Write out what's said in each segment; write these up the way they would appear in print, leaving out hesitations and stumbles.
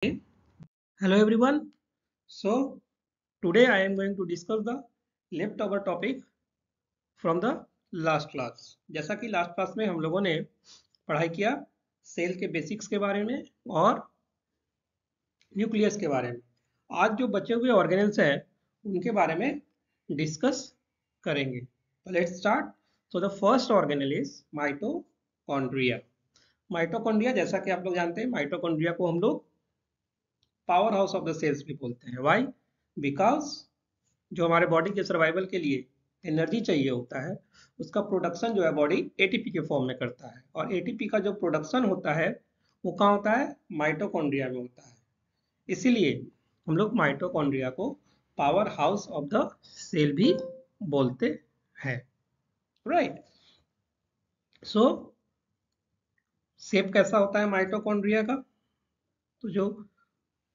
Hello everyone. So today I am going to discuss the leftover topic from the last class. जैसा कि last class में हम लोगों ने पढ़ाई किया सेल के बेसिक्स के बारे में और न्यूक्लियस के बारे में। आज जो बचे हुए ऑर्गेनेल्स हैं उनके बारे में डिस्कस करेंगे। तो let's start. So the first organelle is mitochondria. Mitochondria जैसा कि आप लोग जानते हैं, माइटोकॉन्ड्रिया को हम लोग powerhouse of the cells भी बोलते हैं। वाई? बिकॉज जो हमारे बॉडी के सर्वाइवल के लिए एनर्जी चाहिए होता है उसका प्रोडक्शन जो है बॉडी एटीपी के फॉर्म में करता है, और एटीपी का जो प्रोडक्शन होता है वो कहाँ होता है? माइटोकॉन्ड्रिया में होता है। इसीलिए हम लोग माइटोकॉन्ड्रिया को powerhouse of the cell भी बोलते हैं। राइट। सो शेप कैसा होता है माइटोकॉन्ड्रिया का? तो जो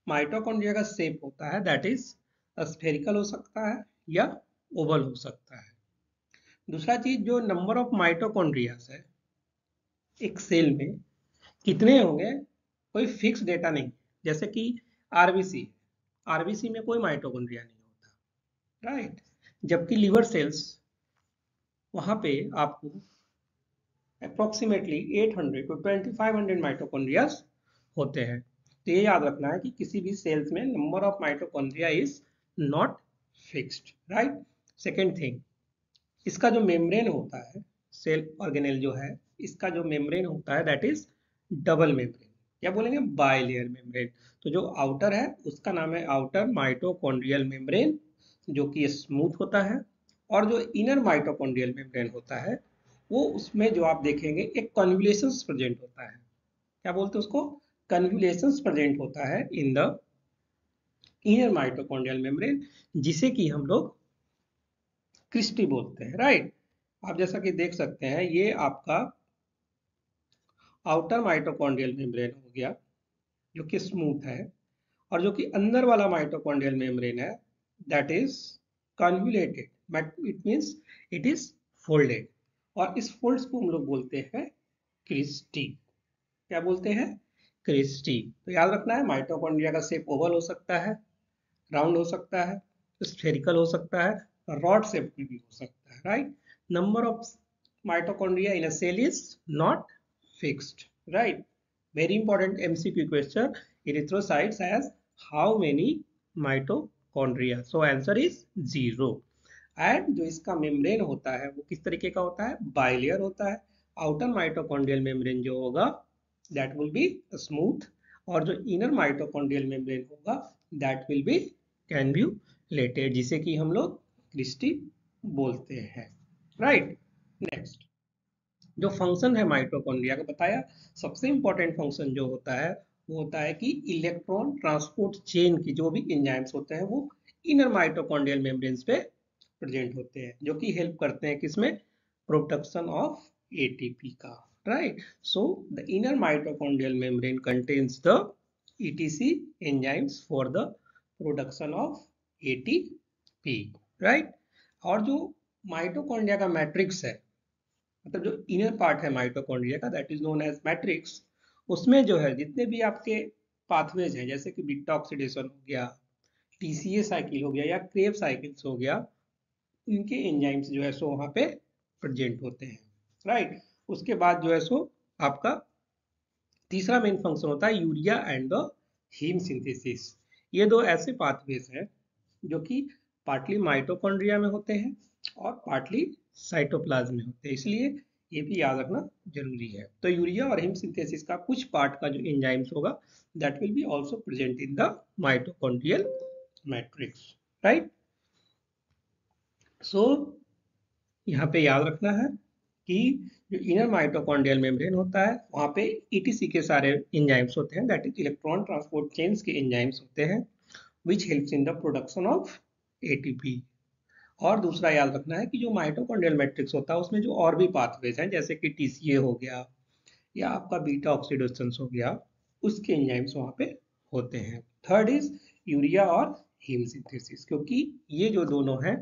माइटोकॉन्ड्रिया का शेप होता है दैट इज स्फेरिकल हो सकता है या ओवल हो सकता है। दूसरा चीज, जो नंबर ऑफ माइटोकॉन्ड्रियास है एक सेल में कितने होंगे कोई फिक्स डेटा नहीं। जैसे कि आरबीसी, आरबीसी में कोई माइटोकॉन्ड्रिया नहीं होता, राइट। जबकि लिवर सेल्स वहां पे आपको अप्रोक्सीमेटली 800 टू 2500 माइटोकॉन्ड्रियास होते हैं। तो ये याद रखना है कि किसी भी सेल्स में number of mitochondria is not fixed, right. Second thing, इसका जो मेम्ब्रेन होता है, सेल ऑर्गेनेल जो है इसका जो मेम्ब्रेन होता है दैट इज डबल मेम्ब्रेन, क्या बोलेंगे? Bilayer membrane. तो जो आउटर है उसका नाम है आउटर माइटोकॉन्ड्रियल मेम्ब्रेन जो कि स्मूथ होता है, और जो इनर माइटोकॉन्ड्रियल मेम्ब्रेन होता है वो उसमें जो आप देखेंगे एक कन्वुलेशंस प्रेजेंट होता है। क्या बोलते हैं उसको? कन्वुलेशंस प्रेजेंट होता है in the inner mitochondrial membrane, जिसे कि हम लोग क्रिस्टी बोलते हैं, राइट। आप जैसा कि देख सकते हैं ये आपका आउटर माइटोकॉन्ड्रियल मेम्ब्रेन हो गया जो कि स्मूथ है, और जो कि अंदर वाला माइटोकॉन्ड्रियल मेम्ब्रेन है that is convoluted, but it means it is folded, और इस फोल्ड्स को हम लोग बोलते हैं क्रिस्टी। क्या बोलते हैं? क्रिस्टी। तो याद रखना है माइटोकॉन्ड्रिया का शेप ओवल हो सकता है, राउंड हो सकता है, स्फेरिकल हो सकता है, रॉड शेप में भी हो सकता है, right. Number of mitochondria in a cell is not fixed, right? Very important MCQ question. Erythrocytes has how many mitochondria? So answer is 0. And जो इसका मेम्ब्रेन होता है वो किस तरीके का होता है? बाइलेयर होता है। आउटर माइटोकॉन्ड्रियल मेम्ब्रेन जो होगा दैट विल बी स्मूथ, और जो इनर माइटोकॉन्ड्रियल मेम्ब्रेन होगा दैट विल बी कैन्व्यूलेटेड, जिसे कि हम लोग क्रिस्टी बोलते हैं, राइट। नेक्स्ट, जो फंक्शन है माइटोकॉन्ड्रिया का बताया, सबसे इंपॉर्टेंट फंक्शन जो होता है वो होता है कि इलेक्ट्रॉन ट्रांसपोर्ट चेन की जो भी एंजाइम्स होते हैं वो इनर माइटोकॉन्ड्रियल मेम्ब्रेन्स पे प्रेजेंट होते हैं, जो कि हेल्प करते हैं किसमें? प्रोडक्शन ऑफ एटीपी का, right. So the inner mitochondrial membrane contains the ETC enzymes for the production of ATP, right. और जो माइटोकॉन्ड्रिया का मैट्रिक्स है, मतलब जो इनर पार्ट है माइटोकॉन्ड्रिया का that is known as matrix, उसमें जो है जितने भी आपके पाथवेज हैं जैसे कि बीटा ऑक्सीडेशन हो गया, टीसीए साइकिल हो गया या क्रेव साइकिल्स हो गया, इनके एंजाइम्स जो है सो वहां पे प्रेजेंट होते हैं, राइट। उसके बाद जो है सो आपका तीसरा मेन फंक्शन होता है urea and the haem synthesis. ये दो ऐसे पाथवेज हैं जो कि पार्टली माइटोकॉन्ड्रिया में होते हैं और पार्टली साइटोप्लाज्म में होते हैं, इसलिए ये भी याद रखना जरूरी है। तो यूरिया और हिम सिंथेसिस का कुछ पार्ट का जो एंजाइम्स होगा that will be also present in the mitochondrial matrix, right. So यहाँ पे याद रखना है कि जो इनर माइटोकॉन्ड्रियल मेम्ब्रेन होता है वहाँ पे ईटीसी के सारे एंजाइम्स होते हैं, that is electron transport chains के एंजाइम्स होते हैं which helps in the production of ATP. और दूसरा याद रखना है कि जो माइटोकॉन्ड्रियल मैट्रिक्स होता है उसमें जो और भी पाथवेज हैं जैसे कि टीसीए हो गया या आपका बीटा ऑक्सीडेशन हो गया, उसके एंजाइम्स वहाँ पे होते हैं। थर्ड इज यूरिया और हीम सिंथेसिस, क्योंकि ये जो दोनों हैं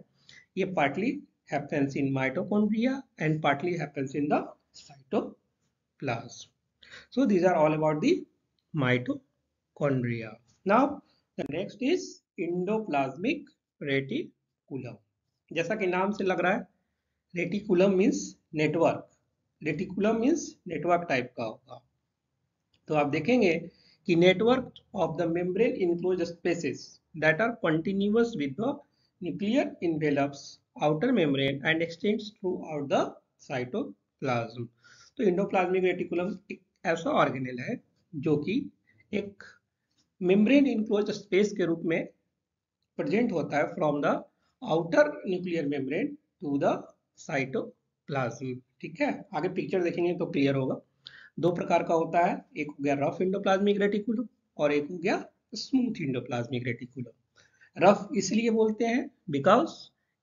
ये partly happens in mitochondria and partly happens in the cytoplasm. So these are all about the mitochondria. mitochondria. Now the next is endoplasmic reticulum. जैसा कि नाम से लग रहा है, reticulum means network, reticulum means network type का होगा। तो आप देखेंगे कि network of the membrane enclose spaces that are continuous with the nuclear envelopes outer membrane and extends throughout the cytoplasm. तो एंडोप्लाज्मिक रेटिकुलम एक ऐसा ऑर्गेनेल है जो कि एक मेम्ब्रेन इनक्लोज स्पेस के रूप में प्रेजेंट होता है from the outer nuclear membrane to the cytoplasm. ठीक है, आगे पिक्चर देखेंगे तो क्लियर होगा। दो प्रकार का होता है, एक हो गया रफ एंडोप्लाज्मिक रेटिकुलम और एक हो गया स्मूथ एंडोप्लाज्मिक रेटिकुलम। रफ इसलिए बोलते हैं because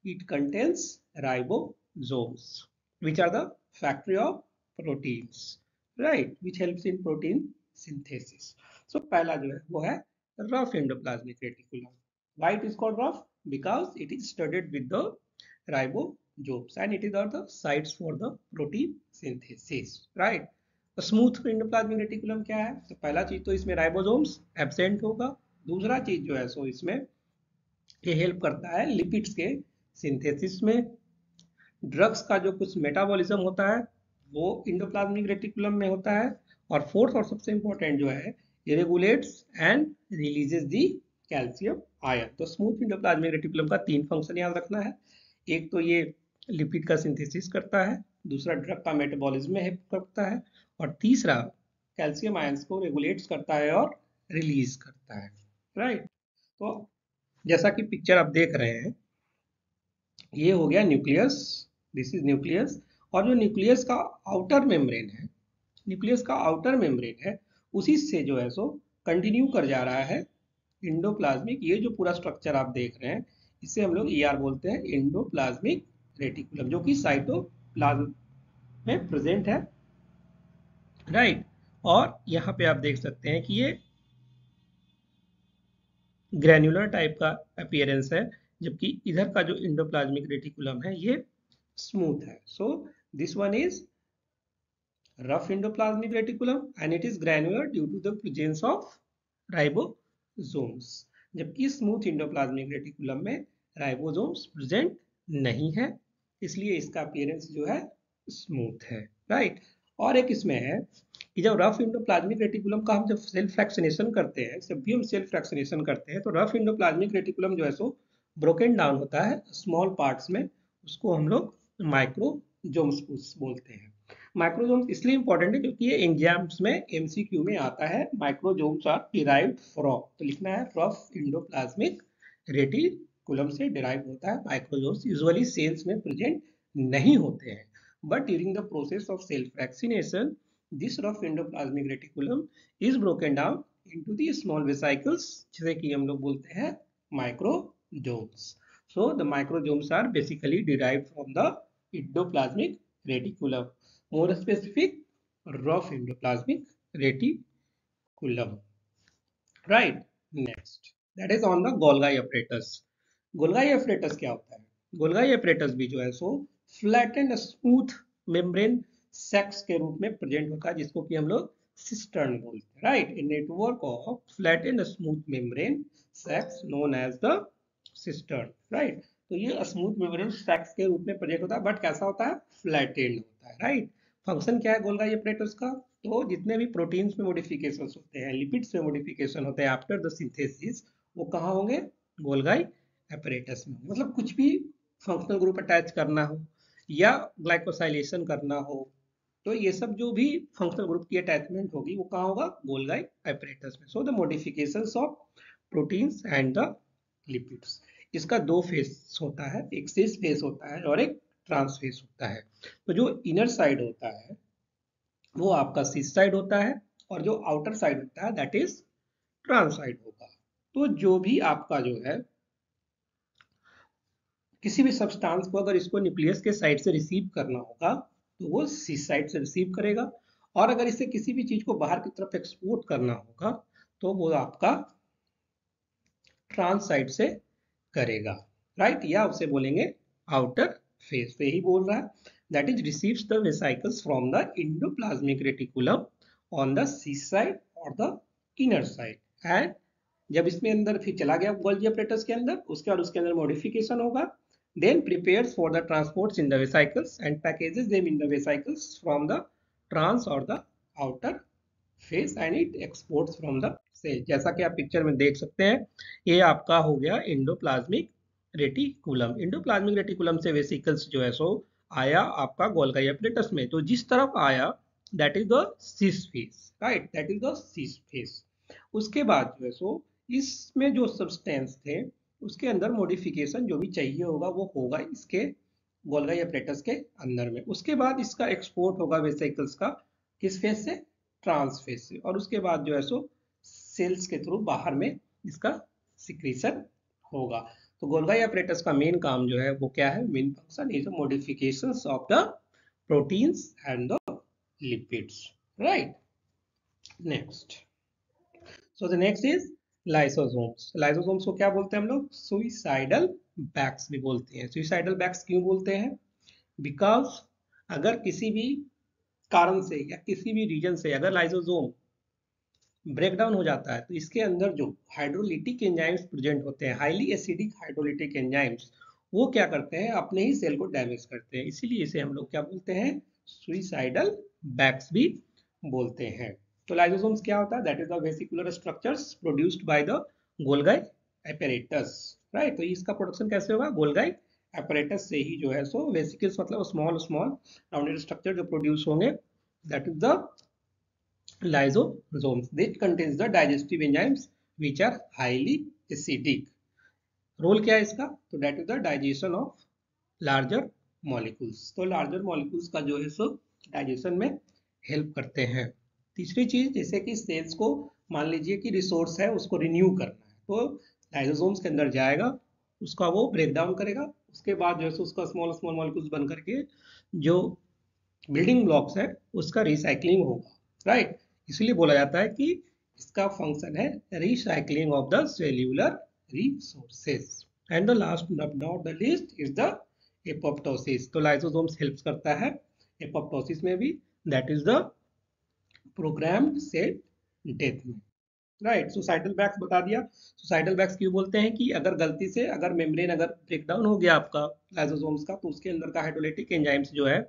it contains ribosomes which are the factory of proteins, right, which helps in protein synthesis. So पहला जो है वो है rough endoplasmic reticulum. Why it is called rough? Because it is studded with the ribosomes and it is are the sites for the protein synthesis, right. तो smooth endoplasmic reticulum क्या है? तो पहला चीज तो इसमें राइबोसोम्स एब्सेंट होगा। दूसरा चीज जो है सो इसमें ये हेल्प करता है लिपिड्स के सिंथेसिस में। ड्रग्स का जो कुछ मेटाबॉलिज्म होता है वो इंडोप्लाज्मिक रेटिकुलम में होता है। और फोर्थ और सबसे इंपॉर्टेंट जो है, ये regulates and releases the calcium ion. तो स्मूथ इंडोप्लाज्मिक रेटिकुलम का 3 फंक्शन याद रखना है। एक तो ये लिपिड का सिंथेसिस करता है, दूसरा ड्रग का मेटाबॉलिज्म में हेल्प करता है, और तीसरा कैल्शियम आयंस को रेगुलेट्स करता है और रिलीज करता है, राइट। तो जैसा कि पिक्चर आप देख रहे हैं, ये हो गया न्यूक्लियस, दिस इज न्यूक्लियस। और जो न्यूक्लियस का आउटर मेम्ब्रेन है, न्यूक्लियस का आउटर मेम्ब्रेन है, उसी से जो है सो कंटिन्यू कर जा रहा है एंडोप्लाज्मिक। ये जो पूरा स्ट्रक्चर आप देख रहे हैं इसे हम लोग ER बोलते हैं, एंडोप्लाज्मिक रेटिकुलम, जो कि साइटोप्लाज्म में प्रेजेंट है, राइट। और यहाँ पे आप देख सकते हैं कि ये ग्रैन्युलर टाइप का अपीयरेंस है, जबकि इधर का जो एंडोप्लाज्मिक रेटिकुलम है ये स्मूथ है। So this one is rough endoplasmic reticulum and it is granular due to the presence of ribosomes, जबकि स्मूथ एंडोप्लाज्मिक रेटिकुलम में राइबोसोम्स प्रेजेंट नहीं है, इसलिए इसका अपीयरेंस जो है स्मूथ है, राइट। और एक इसमें है कि जब रफ एंडोप्लाज्मिक रेटिकुलम का हम जब सेल फ्रैक्शनेशन करते हैं, जब भी हम सेल फ्रैक्शनेशन करते हैं तो रफ एंडोप्लाज्मिक रेटिकुलम जो है सो ब्रोकन डाउन होता है स्मॉल पार्ट्स में, उसको हम लोग माइक्रोजोम्स बोलते हैं। माइक्रोजोम्स इसलिए इंपॉर्टेंट है क्योंकि ये एग्जाम्स में MCQ में आता है, माइक्रोजोम्स आर डिराइव्ड फ्रॉम, तो लिखना है रफ एंडोप्लाज्मिक रेटिकुलम से डिराइव होता है। माइक्रोजोम्स यूजुअली सेल्स में प्रेजेंट नहीं होते हैं, but during the process of cell fractionation this rough endoplasmic reticulum is broken down into the small vesicles, जिसे कि हम लोग बोलते हैं microsomes. So the microsomes are basically derived from the endoplasmic reticulum, more specific rough endoplasmic reticulum, right. Next, that is on the Golgi apparatus. Golgi apparatus क्या होता है? Golgi apparatus भी जो है सो flat and smooth membrane sex के रूप में present होता है, जिसको कि हम लोग सिस्टर्न बोलते हैं, right. A network of flat and smooth membrane sacs known as the cistern, right. तो ये स्मूथ मेम्ब्रेन सेक्स के रूप में प्रेजेंट होता है, बट कैसा होता है? फ्लैटेंड होता है, राइट। फंक्शन क्या है गोल्गी एपरेटस का? तो जितने भी प्रोटीन्स में मॉडिफिकेशन होते हैं, लिपिड्स में मॉडिफिकेशन होते हैं आफ्टर द सिंथेसिस, वो कहाँ होंगे? गोल्गी एपरेटस में। मतलब कुछ भी फंक्शनल ग्रुप अटैच करना हो या ग्लाइकोसाइलेशन करना हो, तो ये सब जो भी फंक्शनल ग्रुप की अटैचमेंट होगी वो कहाँ होगा? गोल्गी एपरेटस में। So the modifications of proteins and the lipids, इसका 2 फेस होता है, एक सिस फेस होता है और एक ट्रांस फेस होता है। तो जो इनर साइड होता है वो आपका सिस साइड होता है, और जो आउटर साइड होता है दैट इज ट्रांस साइड होगा। तो जो भी आपका जो है किसी भी सब्सटेंस को अगर इसको न्यूक्लियस के साइड से रिसीव करना होगा तो वो सिस साइड से रिसीव करेगा, और अगर इसे किसी भी चीज को बाहर की तरफ एक्सपोर्ट करना होगा तो वो आपका ट्रांस साइड से करेगा, राइट। या उसे बोलेंगे आउटर फेस, तो यही बोल रहा है that is receives the vesicles from the endoplasmic reticulum on the cis side और द इनर साइड, एंड जब इसमें अंदर फिर चला गया गोल्गी apparatus के अंदर, उसके बाद उसके अंदर मॉडिफिकेशन होगा, then prepares for the transports in the vesicles and packages them in the vesicles from the trans or the outer face and it exports from the cell। जैसा कि आप पिक्चर में देख सकते हैं, ये आपका हो गया एंडोप्लाज्मिक रेटिकुलम। एंडोप्लाज्मिक रेटिकुलम से वेसिकल्स जो है सो आया आपका गोल्गी apparatus में, तो जिस तरफ आया that is the cis face, right, that is the cis face. उसके बाद जो है सो इसमें जो सब्सटेंस थे उसके अंदर मॉडिफिकेशन जो भी चाहिए होगा वो होगा इसके गोल्गी apparatus के अंदर में। उसके बाद इसका एक्सपोर्ट होगा वेसिकल्स का किस फेज से, ट्रांस फेज से, और उसके बाद जो है सो सेल्स के थ्रू बाहर में इसका सिक्रीशन होगा। तो गोल्गी apparatus का मेन काम जो है वो क्या है, main function is modifications of the proteins and the lipids, right. Next, so the next is lysosomes. Lysosomes को क्या बोलते हैं हम लोग, सुइसाइडल बैग्स भी बोलते हैं। सुइसाइडल बैग्स क्यों बोलते हैं, बिकॉज अगर किसी भी कारण से या किसी भी रीजन से अगर लाइसोसोम ब्रेक डाउन हो जाता है तो इसके अंदर जो हाइड्रोलिटिक एंजाइम्स प्रेजेंट होते हैं, हाईली एसिडिक हाइड्रोलिटिक एंजाइम्स, वो क्या करते हैं, अपने ही सेल को डैमेज करते हैं। इसीलिए इसे हम लोग क्या बोलते हैं, सुइसाइडल बैग्स भी बोलते हैं। तो लाइसोसोम्स क्या होता है, that is the vesicular structures produced by the Golgi apparatus, right. तो इसका प्रोडक्शन कैसे होगा, गोल्गी apparatus से ही जो है सो वेसिकल्स मतलब स्मॉल स्मॉल राउंडेड स्ट्रक्चर जो प्रोड्यूस होंगे, that is the lysosomes. This contains the digestive enzymes which are highly acidic. Role क्या है इसका, तो that is the digestion of larger molecules. तो लार्जर मॉलिक्यूल्स का जो है सो डाइजेशन में हेल्प करते हैं। तीसरी चीज, जैसे कि सेल्स को मान लीजिए कि रिसोर्स है उसको रिन्यू करना है, तो लाइसोसोम्स के अंदर जाएगा, उसका वो ब्रेक डाउन करेगा, उसके बाद जो है सो उसका स्मॉल स्मॉल मॉलिक्यूल्स बन करके जो बिल्डिंग ब्लॉक्स है उसका रिसाइकलिंग होगा, राइट। इसलिए बोला जाता है कि इसका फंक्शन है recycling of the cellular resources. And the last but not the least is the apoptosis. तो लाइसोसोम्स हेल्प करता है एपोप्टोसिस में भी, that is the programmed cell death में, राइट। सुसाइडल बैग्स बता दिया। सुसाइडल बैग्स क्यों बोलते हैं कि अगर गलती से अगर मेम्ब्रेन अगर ब्रेक डाउन हो गया आपका लाइसोसोम्स का, तो उसके अंदर का हाइड्रोलाइटिक एंजाइम्स जो है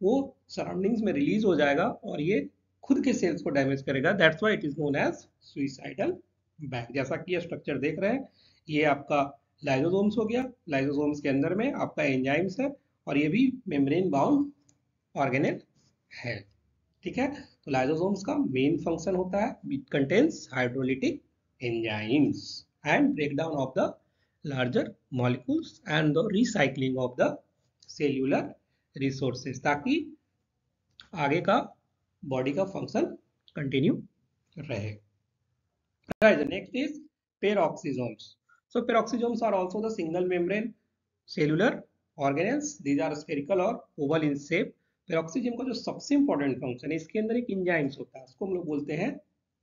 वो सराउंडिंग्स में रिलीज हो जाएगा और ये खुद के सेल्स को डैमेज करेगा, that's why it is known as suicidal bag. जैसा कि ये स्ट्रक्चर देख रहे हैं, ये आपका लाइसोसोम्स हो गया, लाइसोसोम्स के अंदर में आपका एंजाइम्स है और ये भी मेम्ब्रेन बाउंड ऑर्गेनेल है, ठीक है। तो लाइसोसोम्स का मेन फंक्शन होता है, it contains hydrolytic enzymes and breakdown of the larger molecules and the recycling of the cellular resources, ताकि आगे का बॉडी का फंक्शन कंटिन्यू रहे। Right, the next is peroxisomes. So peroxisomes are also the single membrane cellular organelles. These are spherical or oval in shape. पेरोक्सीजम का जो सबसे important function है, इसके अंदर एक इंजाइम्स होता है, उसको हम लोग बोलते हैं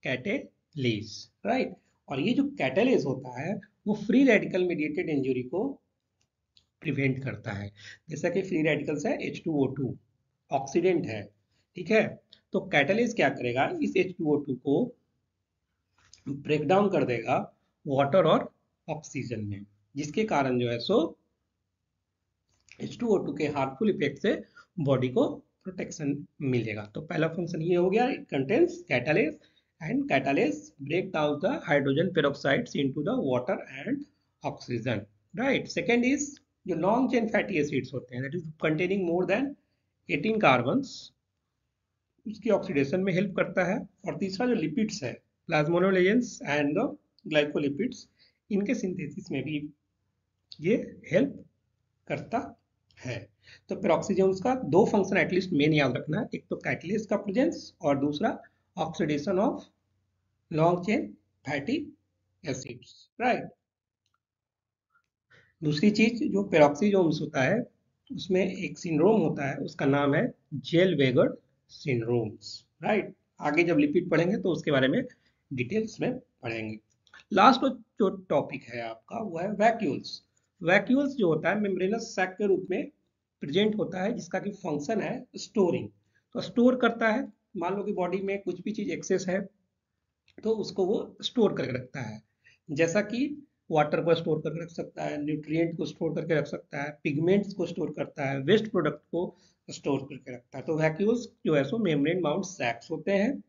कैटेलेज, राइट। और ये जो कैटेलेज होता है वो फ्री रेडिकल मीडिएटेड इंजरी को प्रिवेंट करता है। जैसा कि फ्री रेडिकल्स है H2O2 ऑक्सीडेंट है, ठीक है। तो कैटेलेज क्या करेगा, इस H2O2 को ब्रेक डाउन कर देगा वाटर और ऑक्सीजन में, जिसके कारण जो है सो H2O2 के हार्मफुल इफेक्ट से बॉडी को प्रोटेक्शन मिलेगा। तो पहला फंक्शन ये हो गया, it contains catalase and catalase break down the hydrogen peroxides into the water and oxygen, right. Second is जो लॉन्ग चेन फैटी एसिड्स होते हैं, that is containing more than 18 carbons, उसकी ऑक्सीडेशन में हेल्प करता है। और तीसरा जो लिपिड्स है, प्लाज्मोनोलेजेंस एंड द ग्लाइकोलिपिड्स, इनके सिंथेसिस में भी ये हेल्प करता है। तो पेरोक्सीजोम्स का दो फंक्शन एटलीस्ट मेन याद रखना है, एक तो कैटलिस्ट का प्रेजेंस और दूसरा oxidation of long chain fatty acids, right. दूसरी चीज जो पेरोक्सीजोम्स होता है उसमें एक सिंड्रोम होता है, उसका नाम है जेल-वेगर सिंड्रोम्स, राइट। आगे जब लिपिड पढ़ेंगे तो उसके बारे में डिटेल्स में पढ़ेंगे। लास्ट जो टॉपिक है आपका वो है वैक्यूल्स। वैक्यूल्स जो होता है मेम्ब्रेनस सैक के रूप में प्रेजेंट होता है, जिसका कि फंक्शन है स्टोरिंग। तो स्टोर करता है, मान लो कि बॉडी में कुछ भी चीज एक्सेस है तो उसको वो स्टोर करके रखता है। जैसा कि वाटर को स्टोर करके रख सकता है, न्यूट्रिएंट को स्टोर करके रख सकता है, पिगमेंट्स को स्टोर करता है, वेस्ट प्रोडक्ट को स्टोर करके रखता है। तो वैक्यूल्स जो है सो मेम्ब्रेन बाउंड सैक्स होते हैं,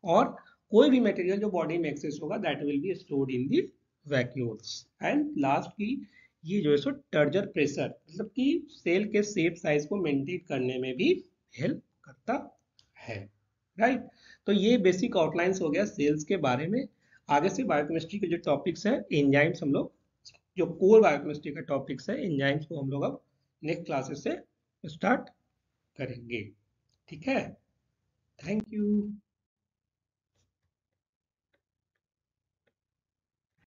और कोई भी मटेरियल जो बॉडी में एक्सेस होगा that will be stored in the vacuoles. And last की, ये जो है सो टर्जर प्रेशर, मतलब कि सेल के शेप साइज को मेंटेन करने में भी हेल्प करता है, राइट। तो ये बेसिक आउटलाइंस हो गया सेल्स के बारे में। आगे से बायोकेमिस्ट्री के जो टॉपिक्स है, एंजाइम्स, हम लोग जो कोर बायोकेमिस्ट्री का टॉपिक्स है एंजाइम्स को हम लोग अब नेक्स्ट क्लासेस से स्टार्ट करेंगे। ठीक है, थैंक यू।